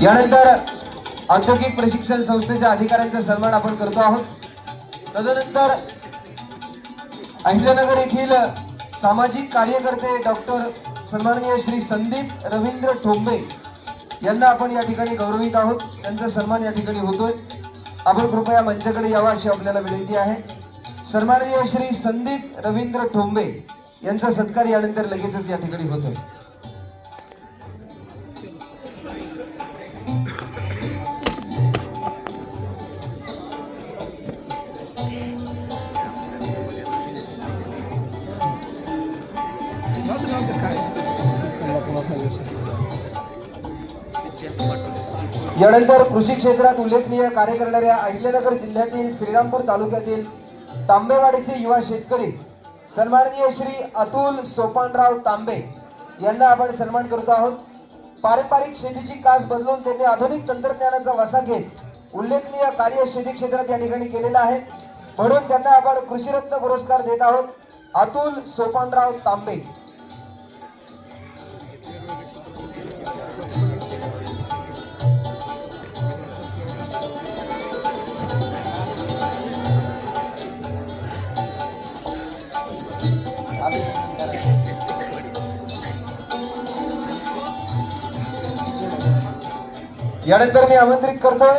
यानंतर औद्योगिक प्रशिक्षण संस्थेच्या अधिकाऱ्यांचा सन्मान आपण करतो आहोत। तदनंतर अहिल्यानगर येथील सामाजिक कार्यकर्ते डॉक्टर सन्माननीय श्री संदीप रवींद्र ठोंबे यांना आपण या ठिकाणी गौरवित आहोत। त्यांचा सन्मान या ठिकाणी होतोय। आपण कृपया मंचाकडे यावा अशी आपल्याला विनंती आहे। सन्माननीय श्री संदीप रवींद्र ठोंबे यांचा सत्कार यानंतर लगेचच या ठिकाणी होतोय। यानंतर कृषी क्षेत्रात उल्लेखनीय कार्य करणाऱ्या अहिल्यानगर जिल्ह्यातील श्रीरामपूर तालुक्यातील तांबेवाडीचे युवा शेतकरी सन्माननीय श्री अतुल सोपानराव तांबे यांना आपण सन्मान करतो आहोत। पारंपरिक शेतीची कास बदलून त्यांनी आधुनिक तंत्रज्ञानाचा वसा घेत उल्लेखनीय कार्य शेती क्षेत्रात या ठिकाणी केलेलं आहे, म्हणून त्यांना आपण कृषीरत्न पुरस्कार देत आहोत। अतुल सोपानराव तांबे। यानंतर मी आमंत्रित करतोय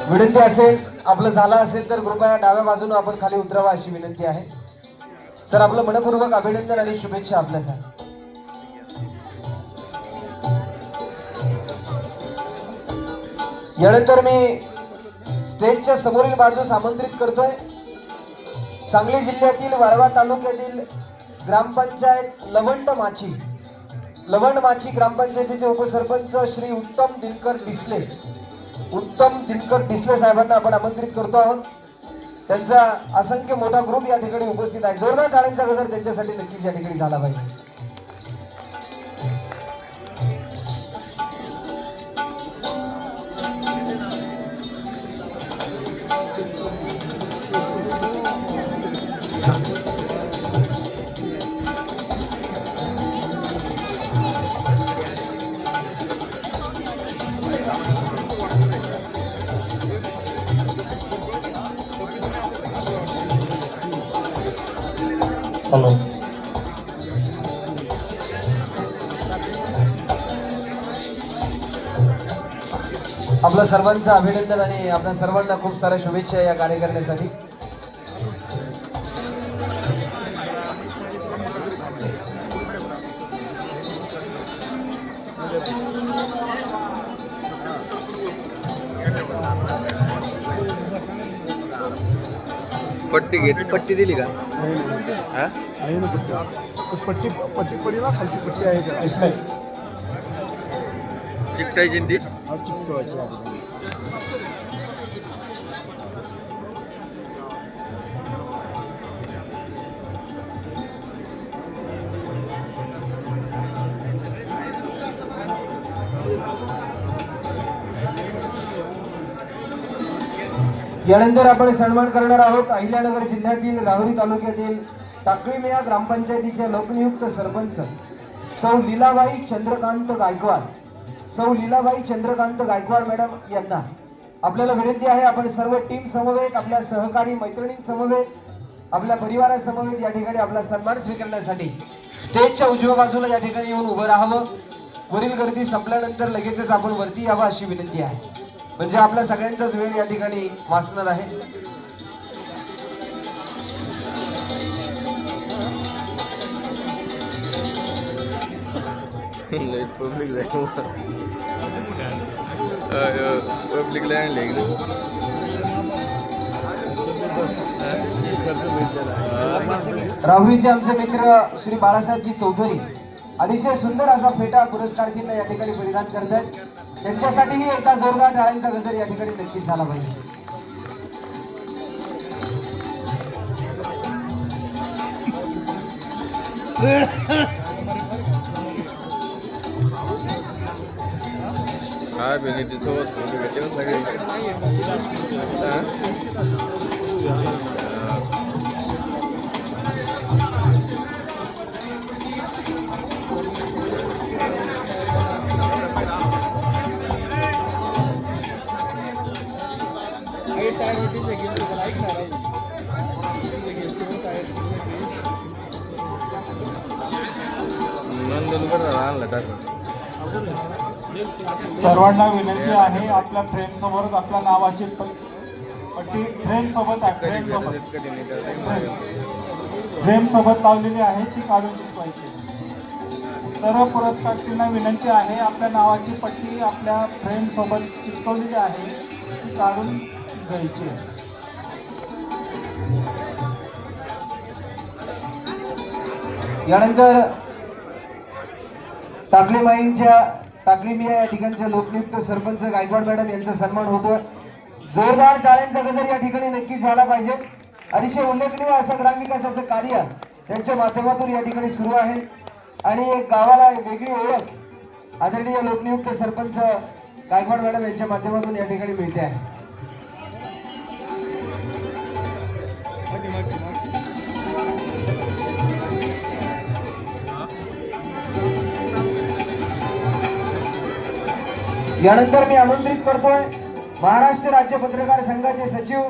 विनंती असेल आपलं झालं असेल तर कृपया डाव्या बाजूने आपण खाली उतरावा अशी विनंती आहे। सर आपलं मनपूर्वक अभिनंदन आणि शुभेच्छा आपल्यासाठी। यानंतर मी स्टेजच्या समोरील बाजूस आमंत्रित करतोय सांगली जिल्ह्यातील वाळवा तालुक्यातील ग्रामपंचायत लवंड माची ग्रामपंचायतीचे उपसरपंच श्री उत्तम दिनकर डिसले साहेबांना आपण आमंत्रित करतो आहोत। त्यांचा असंख्य मोठा ग्रुप या ठिकाणी उपस्थित आहे। जोरदार टाळ्यांचा गजर त्यांच्यासाठी नक्कीच या ठिकाणी झाला पाहिजे। हॅलो आपल्या सर्वांचं अभिनंदन आणि आपल्या सर्वांना खूप साऱ्या शुभेच्छा या कार्य करण्यासाठी। पट्टी दिली का? पट्टी पडी ना खालची पट्टी आहे का? इसमें चिकटायची ती यानंतर आपण सन्मान करणार आहोत अहिल्यानगर जिल्ह्यातील राहुरी तालुक्यातील टाकळीमेळा ग्रामपंचायतीच्या लोकनियुक्त सरपंच सौ लीलाबाई चंद्रकांत गायकवाड मॅडम यांना आपल्याला विनंती आहे आपण सर्व टीम समवेत आपल्या सहकारी मैत्रिणी समवेत आपल्या परिवारा समवेत या ठिकाणी आपला सन्मान स्वीकारण्यासाठी स्टेजच्या उजव्या बाजूला या ठिकाणी येऊन उभं राहावं। वरील गर्दी संपल्यानंतर लगेचच आपण वरती यावं अशी विनंती आहे, म्हणजे आपल्या सगळ्यांचाच वेळ या ठिकाणी वाचणार आहे। पब्लिक लँड राहुरीचे आमचे मित्र श्री बाळासाहेबजी चौधरी अतिशय सुंदर असा फेटा पुरस्कार चिन्ह या ठिकाणी परिधान करतात। त्यांच्यासाठीही एकदा जोरदार टाळ्यांचा गजर या ठिकाणी नक्कीच झाला पाहिजे। हा बेनिटी सोबत भेटेल सगळे नंदन आणला टाकून सर्वांना विनंती आहे आपल्या फ्रेम समोर आपल्या नावाची पट्टी फ्रेम सोबत आहे फ्रेम सोबत लावलेली आहे ती काढून शिकवायची. सर्व पुरस्कारार्थींना विनंती आहे आपल्या नावाची पट्टी आपल्या फ्रेम सोबत चिकटवलेली आहे ती काढून घ्यायची. यानंतर टाकलीमिया या ठिकाणचे लोकनियुक्त सरपंच गायकवाड मॅडम यांचा सन्मान होतोय. जोरदार टाळ्यांचा गजर या ठिकाणी नक्कीच झाला पाहिजे. अतिशय उल्लेखनीय असं ग्रामविकासाचं कार्य त्यांच्या माध्यमातून या ठिकाणी सुरू आहे आणि गावाला वेगळी ओळख आदरणीय लोकनियुक्त सरपंच गायकवाड मॅडम यांच्या माध्यमातून या ठिकाणी मिळते आहे. यानंतर मी आमंत्रित करतोय महाराष्ट्र राज्य पत्रकार संघाचे सचिव